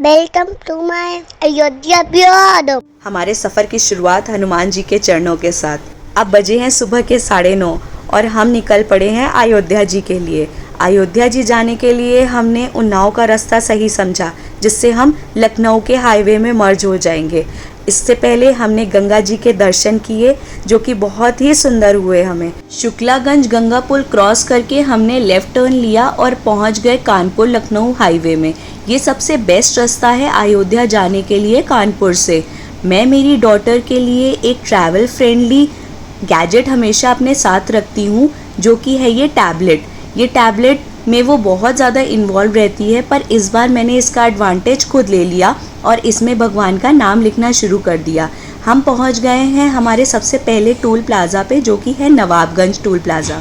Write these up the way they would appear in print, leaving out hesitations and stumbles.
Welcome to my Ayodhya blog. हमारे सफ़र की शुरुआत हनुमान जी के चरणों के साथ। अब बजे हैं सुबह के 9:30 और हम निकल पड़े हैं अयोध्या जी के लिए। अयोध्या जी जाने के लिए हमने उन्नाव का रास्ता सही समझा, जिससे हम लखनऊ के हाईवे में मर्ज हो जाएंगे। इससे पहले हमने गंगा जी के दर्शन किए, जो कि बहुत ही सुंदर हुए। हमें शुक्लागंज गंगा पुल क्रॉस करके हमने लेफ़्ट टर्न लिया और पहुंच गए कानपुर लखनऊ हाईवे में। ये सबसे बेस्ट रास्ता है अयोध्या जाने के लिए कानपुर से। मैं मेरी डॉटर के लिए एक ट्रैवल फ्रेंडली गैजेट हमेशा अपने साथ रखती हूँ, जो कि है ये टैबलेट में वो बहुत ज़्यादा इन्वॉल्व रहती है, पर इस बार मैंने इसका एडवांटेज खुद ले लिया और इसमें भगवान का नाम लिखना शुरू कर दिया। हम पहुंच गए हैं हमारे सबसे पहले टोल प्लाज़ा पे, जो कि है नवाबगंज टोल प्लाज़ा।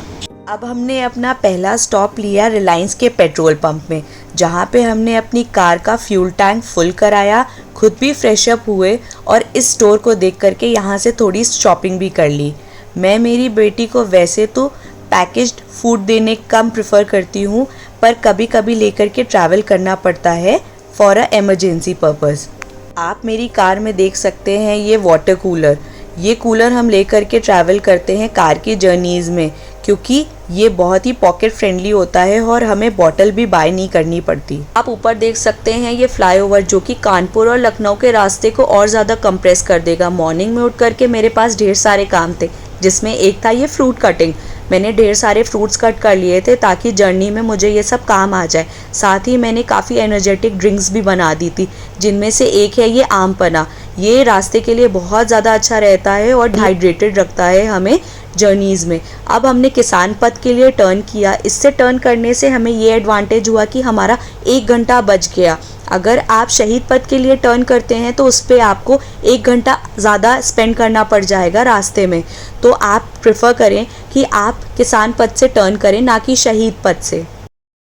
अब हमने अपना पहला स्टॉप लिया रिलायंस के पेट्रोल पंप में, जहाँ पे हमने अपनी कार का फ्यूल टैंक फुल कराया, खुद भी फ्रेश अप हुए और इस स्टोर को देख करके यहाँ से थोड़ी शॉपिंग भी कर ली। मैं मेरी बेटी को वैसे तो पैकेज्ड फूड देने कम प्रेफर करती हूँ, पर कभी कभी लेकर के ट्रैवल करना पड़ता है फॉर अ इमरजेंसी पर्पस। आप मेरी कार में देख सकते हैं ये वाटर कूलर। ये कूलर हम लेकर के ट्रैवल करते हैं कार की जर्नीज़ में, क्योंकि ये बहुत ही पॉकेट फ्रेंडली होता है और हमें बॉटल भी बाय नहीं करनी पड़ती। आप ऊपर देख सकते हैं ये फ्लाईओवर, जो कि कानपुर और लखनऊ के रास्ते को और ज़्यादा कंप्रेस कर देगा। मॉर्निंग में उठ करके मेरे पास ढेर सारे काम थे, जिसमें एक था ये फ्रूट कटिंग। मैंने ढेर सारे फ्रूट्स कट कर लिए थे ताकि जर्नी में मुझे ये सब काम आ जाए। साथ ही मैंने काफ़ी एनर्जेटिक ड्रिंक्स भी बना दी थी, जिनमें से एक है ये आम पन्ना। ये रास्ते के लिए बहुत ज़्यादा अच्छा रहता है और हाइड्रेटेड रखता है हमें जर्नीज़ में। अब हमने किसान पथ के लिए टर्न किया। इससे टर्न करने से हमें ये एडवांटेज हुआ कि हमारा 1 घंटा बच गया। अगर आप शहीद पथ के लिए टर्न करते हैं तो उस पर आपको 1 घंटा ज़्यादा स्पेंड करना पड़ जाएगा रास्ते में। तो आप प्रेफर करें कि आप किसान पथ से टर्न करें, ना कि शहीद पथ से।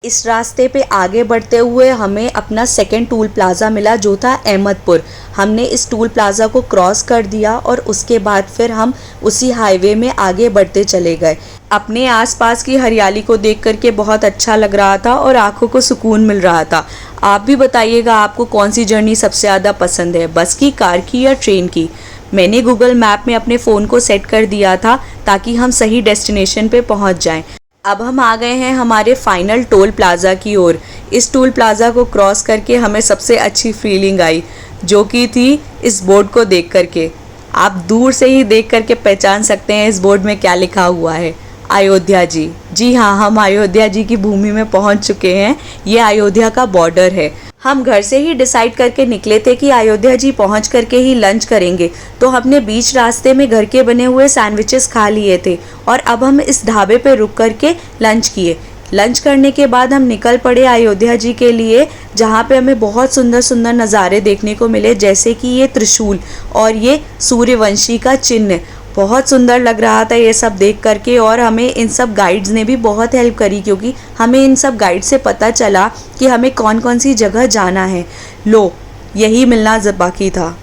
इस रास्ते पे आगे बढ़ते हुए हमें अपना सेकंड टोल प्लाज़ा मिला, जो था अहमदपुर। हमने इस टोल प्लाज़ा को क्रॉस कर दिया और उसके बाद फिर हम उसी हाईवे में आगे बढ़ते चले गए। अपने आसपास की हरियाली को देख करके बहुत अच्छा लग रहा था और आंखों को सुकून मिल रहा था। आप भी बताइएगा आपको कौन सी जर्नी सबसे ज़्यादा पसंद है, बस की, कार की या ट्रेन की। मैंने गूगल मैप में अपने फ़ोन को सेट कर दिया था ताकि हम सही डेस्टिनेशन पे पहुंच जाएं। अब हम आ गए हैं हमारे फाइनल टोल प्लाज़ा की ओर। इस टोल प्लाज़ा को क्रॉस करके हमें सबसे अच्छी फीलिंग आई, जो कि थी इस बोर्ड को देख करके। आप दूर से ही देख करके पहचान सकते हैं इस बोर्ड में क्या लिखा हुआ है, अयोध्या जी। जी हाँ, हम अयोध्या जी की भूमि में पहुंच चुके हैं। ये अयोध्या का बॉर्डर है। हम घर से ही डिसाइड करके निकले थे कि अयोध्या जी पहुंच करके ही लंच करेंगे, तो हमने बीच रास्ते में घर के बने हुए सैंडविचेस खा लिए थे और अब हम इस ढाबे पे रुक करके लंच किए। लंच करने के बाद हम निकल पड़े अयोध्या जी के लिए, जहाँ पे हमें बहुत सुंदर सुंदर नज़ारे देखने को मिले, जैसे कि ये त्रिशूल और ये सूर्यवंशी का चिन्ह। बहुत सुंदर लग रहा था ये सब देख करके, और हमें इन सब गाइड्स ने भी बहुत हेल्प करी, क्योंकि हमें इन सब गाइड से पता चला कि हमें कौन कौन सी जगह जाना है। लो, यही मिलना बाकी था।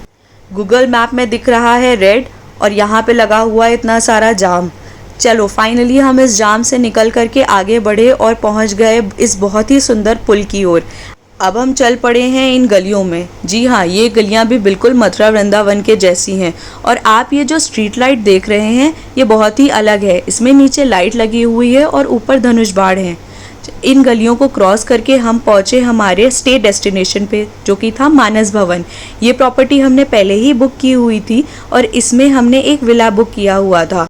गूगल मैप में दिख रहा है रेड और यहाँ पे लगा हुआ है इतना सारा जाम। चलो फाइनली हम इस जाम से निकल करके आगे बढ़े और पहुँच गए इस बहुत ही सुंदर पुल की ओर। अब हम चल पड़े हैं इन गलियों में। जी हाँ, ये गलियाँ भी बिल्कुल मथुरा वृंदावन के जैसी हैं। और आप ये जो स्ट्रीट लाइट देख रहे हैं, ये बहुत ही अलग है। इसमें नीचे लाइट लगी हुई है और ऊपर धनुष बाण है। इन गलियों को क्रॉस करके हम पहुँचे हमारे स्टे डेस्टिनेशन पे, जो कि था मानस भवन। ये प्रॉपर्टी हमने पहले ही बुक की हुई थी और इसमें हमने एक विला बुक किया हुआ था।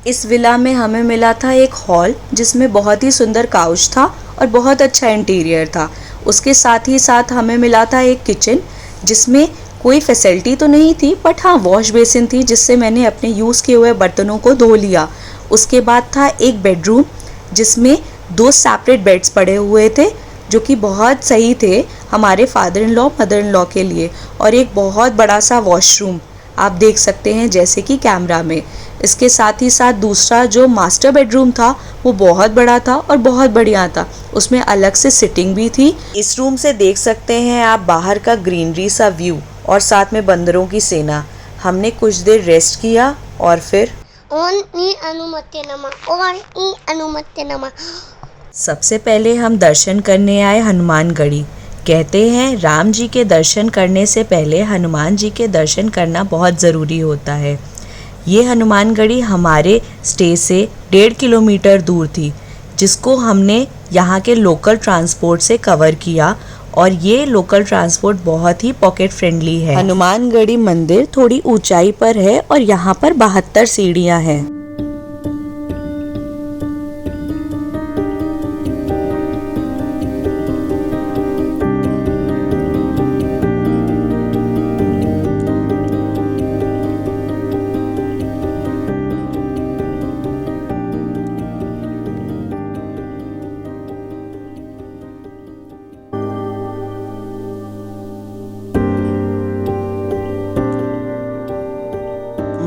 इस विला में हमें मिला था एक हॉल, जिसमें बहुत ही सुंदर काउच था और बहुत अच्छा इंटीरियर था। उसके साथ ही साथ हमें मिला था एक किचन, जिसमें कोई फैसिलिटी तो नहीं थी, बट हाँ वॉश बेसिन थी, जिससे मैंने अपने यूज़ किए हुए बर्तनों को धो लिया। उसके बाद था एक बेडरूम, जिसमें 2 सेपरेट बेड्स पड़े हुए थे, जो कि बहुत सही थे हमारे father in law mother in law के लिए, और एक बहुत बड़ा सा वॉशरूम आप देख सकते हैं जैसे कि कैमरा में। इसके साथ ही साथ दूसरा जो मास्टर बेडरूम था, वो बहुत बड़ा था और बहुत बढ़िया था। उसमें अलग से सिटिंग भी थी। इस रूम से देख सकते हैं आप बाहर का ग्रीनरी सा व्यू और साथ में बंदरों की सेना। हमने कुछ देर रेस्ट किया और फिर सबसे पहले हम दर्शन करने आए हनुमानगढ़ी। कहते हैं राम जी के दर्शन करने से पहले हनुमान जी के दर्शन करना बहुत ज़रूरी होता है। ये हनुमानगढ़ी हमारे स्टे से 1.5 किलोमीटर दूर थी, जिसको हमने यहाँ के लोकल ट्रांसपोर्ट से कवर किया और ये लोकल ट्रांसपोर्ट बहुत ही पॉकेट फ्रेंडली है। हनुमानगढ़ी मंदिर थोड़ी ऊंचाई पर है और यहाँ पर 72 सीढ़ियाँ हैं।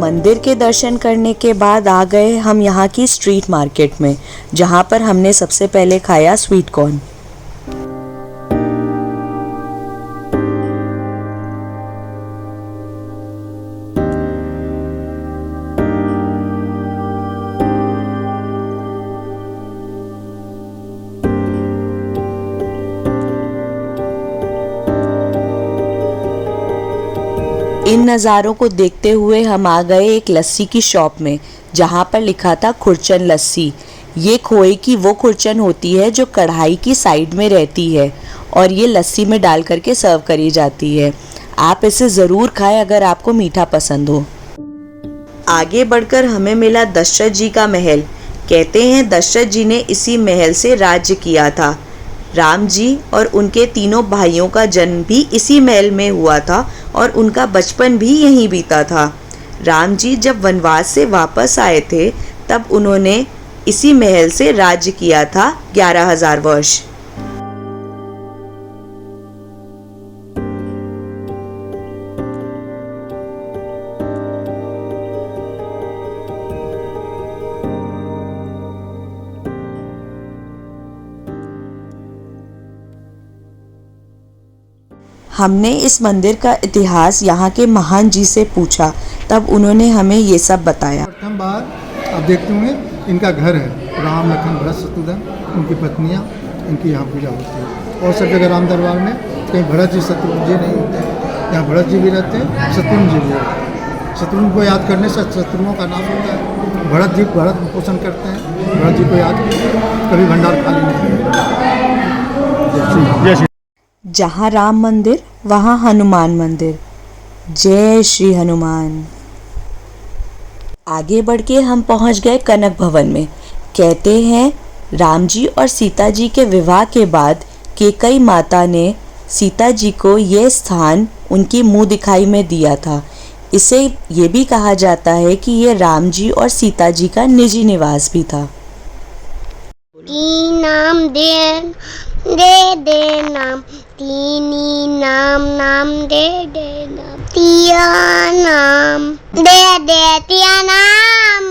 मंदिर के दर्शन करने के बाद आ गए हम यहाँ की स्ट्रीट मार्केट में, जहाँ पर हमने सबसे पहले खाया स्वीट कॉर्न। इन नज़ारों को देखते हुए हम आ गए एक लस्सी की शॉप में, जहाँ पर लिखा था खुरचन लस्सी। ये खोए की वो खुरचन होती है जो कढ़ाई की साइड में रहती है और ये लस्सी में डाल करके सर्व करी जाती है। आप इसे ज़रूर खाएं अगर आपको मीठा पसंद हो। आगे बढ़कर हमें मिला दशरथ जी का महल। कहते हैं दशरथ जी ने इसी महल से राज्य किया था। राम जी और उनके तीनों भाइयों का जन्म भी इसी महल में हुआ था और उनका बचपन भी यहीं बीता था। राम जी जब वनवास से वापस आए थे तब उन्होंने इसी महल से राज्य किया था 11,000 वर्ष। हमने इस मंदिर का इतिहास यहाँ के महान जी से पूछा, तब उन्होंने हमें ये सब बताया। प्रथम बार आप देखते होंगे इनका घर है, राम लखन भरत शत्रुघ्न, उनकी पत्नियाँ, इनकी यहाँ पूजा होती है। और सब जगह राम दरबार में कहीं भरत जी शत्रुघ्न जी नहीं होते हैं, यहाँ भरत जी भी रहते हैं, शत्रुघ्न जी भी रहते हैं। शत्रुघ्न को याद करने से शत्रुओं का नाश होता है। भरत जी भरत पोषण करते हैं, भरत जी को याद कभी भंडार खाली नहीं करते। जहाँ राम मंदिर वहाँ हनुमान मंदिर। जय श्री हनुमान। आगे बढ़ के हम पहुँच गए कनक भवन में। कहते हैं राम जी और सीता जी के विवाह के बाद कैकेयी माता ने सीता जी को यह स्थान उनकी मुँह दिखाई में दिया था। इसे ये भी कहा जाता है कि ये राम जी और सीता जी का निजी निवास भी था। नाम दे नाम, तीनी नाम नाम दे नाम, तिया नाम दे तिया नाम।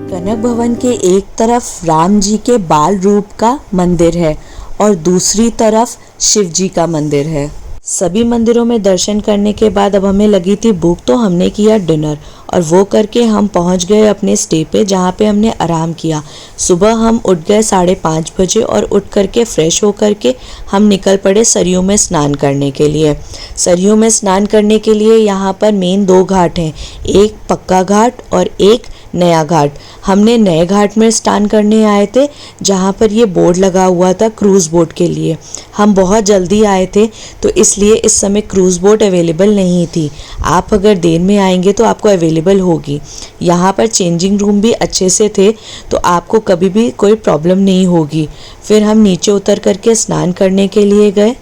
कनक भवन के एक तरफ राम जी के बाल रूप का मंदिर है और दूसरी तरफ शिव जी का मंदिर है। सभी मंदिरों में दर्शन करने के बाद अब हमें लगी थी भूख, तो हमने किया डिनर और वो करके हम पहुंच गए अपने स्टे पे, जहाँ पे हमने आराम किया। सुबह हम उठ गए 5:30 बजे और उठ करके फ्रेश हो करके हम निकल पड़े सरयू में स्नान करने के लिए। सरयू में स्नान करने के लिए यहाँ पर मेन 2 घाट हैं, एक पक्का घाट और एक नया घाट। हमने नए घाट में स्नान करने आए थे, जहाँ पर ये बोर्ड लगा हुआ था क्रूज़ बोट के लिए। हम बहुत जल्दी आए थे तो इसलिए इस समय क्रूज़ बोट अवेलेबल नहीं थी। आप अगर देर में आएंगे तो आपको अवेलेबल होगी। यहाँ पर चेंजिंग रूम भी अच्छे से थे तो आपको कभी भी कोई प्रॉब्लम नहीं होगी। फिर हम नीचे उतर करके स्नान करने के लिए गए।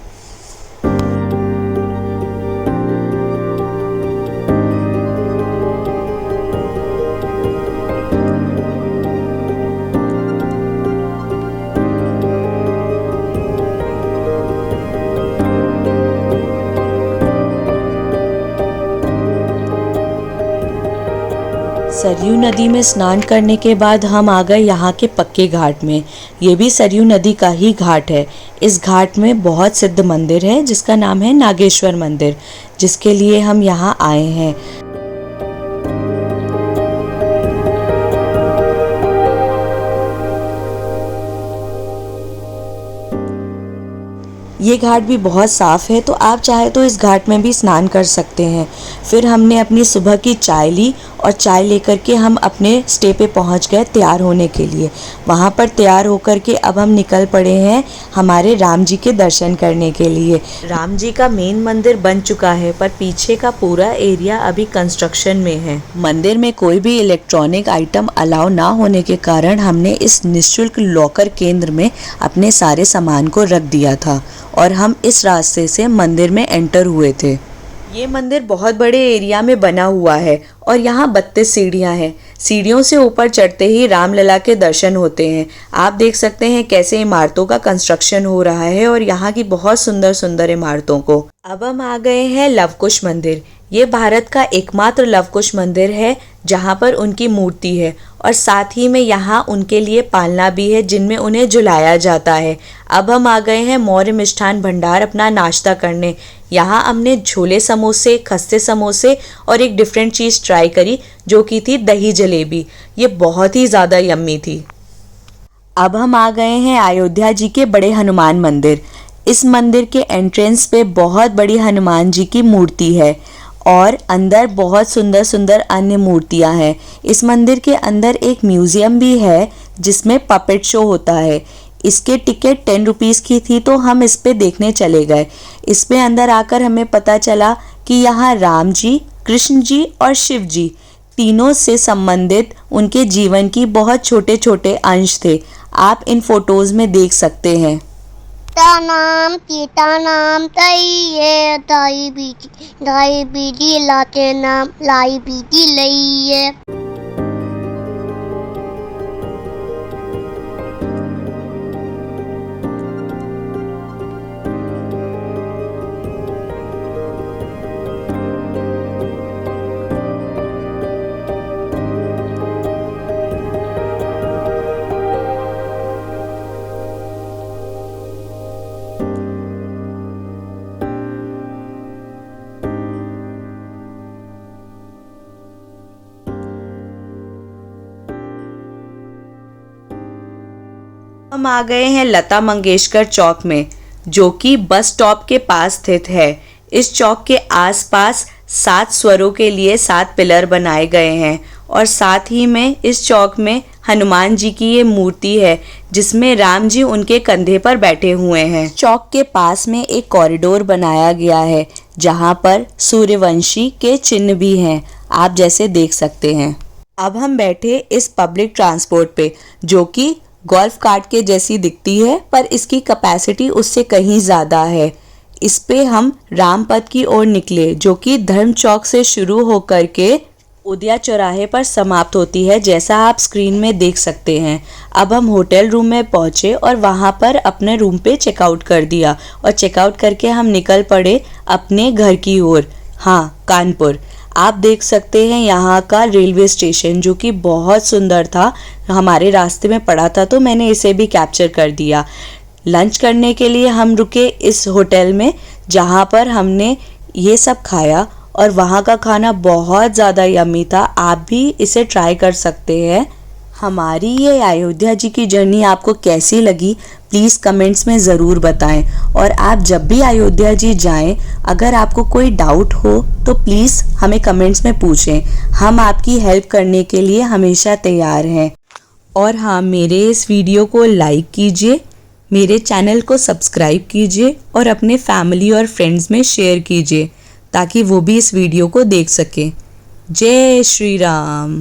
सरयू नदी में स्नान करने के बाद हम आ गए यहाँ के पक्के घाट में। ये भी सरयू नदी का ही घाट है। इस घाट में बहुत सिद्ध मंदिर है जिसका नाम है नागेश्वर मंदिर, जिसके लिए हम यहाँ आए हैं। ये घाट भी बहुत साफ़ है, तो आप चाहे तो इस घाट में भी स्नान कर सकते हैं। फिर हमने अपनी सुबह की चाय ली और चाय लेकर के हम अपने स्टे पे पहुंच गए तैयार होने के लिए। वहाँ पर तैयार होकर के अब हम निकल पड़े हैं हमारे राम जी के दर्शन करने के लिए। राम जी का मेन मंदिर बन चुका है, पर पीछे का पूरा एरिया अभी कंस्ट्रक्शन में है। मंदिर में कोई भी इलेक्ट्रॉनिक आइटम अलाउ ना होने के कारण हमने इस निःशुल्क लॉकर केंद्र में अपने सारे सामान को रख दिया था और हम इस रास्ते से मंदिर में एंटर हुए थे। ये मंदिर बहुत बड़े एरिया में बना हुआ है और यहाँ 32 सीढ़ियाँ हैं। सीढ़ियों से ऊपर चढ़ते ही रामलला के दर्शन होते हैं। आप देख सकते हैं कैसे इमारतों का कंस्ट्रक्शन हो रहा है और यहाँ की बहुत सुंदर सुंदर इमारतों को। अब हम आ गए हैं लवकुश मंदिर। ये भारत का एकमात्र लवकुश मंदिर है जहाँ पर उनकी मूर्ति है और साथ ही में यहाँ उनके लिए पालना भी है जिनमें उन्हें झुलाया जाता है। अब हम आ गए हैं मौर्य मिष्ठान भंडार अपना नाश्ता करने। यहाँ हमने छोले समोसे, खस्ते समोसे और एक डिफरेंट चीज़ ट्राई करी जो कि थी दही जलेबी। ये बहुत ही ज़्यादा यम्मी थी। अब हम आ गए हैं अयोध्या जी के बड़े हनुमान मंदिर। इस मंदिर के एंट्रेंस पे बहुत बड़ी हनुमान जी की मूर्ति है और अंदर बहुत सुंदर सुंदर अन्य मूर्तियां हैं। इस मंदिर के अंदर एक म्यूज़ियम भी है जिसमें पपेट शो होता है। इसके टिकट 10 रुपीज़ की थी, तो हम इस पे देखने चले गए। इस पे अंदर आकर हमें पता चला कि यहाँ राम जी, कृष्ण जी और शिव जी तीनों से संबंधित उनके जीवन की बहुत छोटे छोटे अंश थे। आप इन फोटोज़ में देख सकते हैं। सीता नाम तैये दाई बीजी लाते नाम लाई बीजी लइये। हम आ गए हैं लता मंगेशकर चौक में, जो कि बस स्टॉप के पास स्थित है। इस चौक के आसपास 7 स्वरों के लिए 7 पिलर बनाए गए हैं और साथ ही में इस चौक में हनुमान जी की ये मूर्ति है जिसमें राम जी उनके कंधे पर बैठे हुए हैं। चौक के पास में एक कॉरिडोर बनाया गया है जहां पर सूर्यवंशी के चिन्ह भी हैं, आप जैसे देख सकते हैं। अब हम बैठे इस पब्लिक ट्रांसपोर्ट पे, जो कि गोल्फ कार्ट के जैसी दिखती है, पर इसकी कैपेसिटी उससे कहीं ज़्यादा है। इस पे हम रामपथ की ओर निकले, जो कि धर्म चौक से शुरू होकर के उदिया चौराहे पर समाप्त होती है, जैसा आप स्क्रीन में देख सकते हैं। अब हम होटल रूम में पहुंचे और वहां पर अपने रूम पे चेकआउट कर दिया और चेकआउट करके हम निकल पड़े अपने घर की ओर। हाँ, कानपुर। आप देख सकते हैं यहाँ का रेलवे स्टेशन, जो कि बहुत सुंदर था, हमारे रास्ते में पड़ा था तो मैंने इसे भी कैप्चर कर दिया। लंच करने के लिए हम रुके इस होटल में जहाँ पर हमने ये सब खाया और वहाँ का खाना बहुत ज़्यादा यम्मी था। आप भी इसे ट्राई कर सकते हैं। हमारी ये अयोध्या जी की जर्नी आपको कैसी लगी प्लीज़ कमेंट्स में ज़रूर बताएं। और आप जब भी अयोध्या जी जाएं, अगर आपको कोई डाउट हो तो प्लीज़ हमें कमेंट्स में पूछें, हम आपकी हेल्प करने के लिए हमेशा तैयार हैं। और हाँ, मेरे इस वीडियो को लाइक कीजिए, मेरे चैनल को सब्सक्राइब कीजिए और अपने फैमिली और फ्रेंड्स में शेयर कीजिए ताकि वो भी इस वीडियो को देख सकें। जय श्री राम।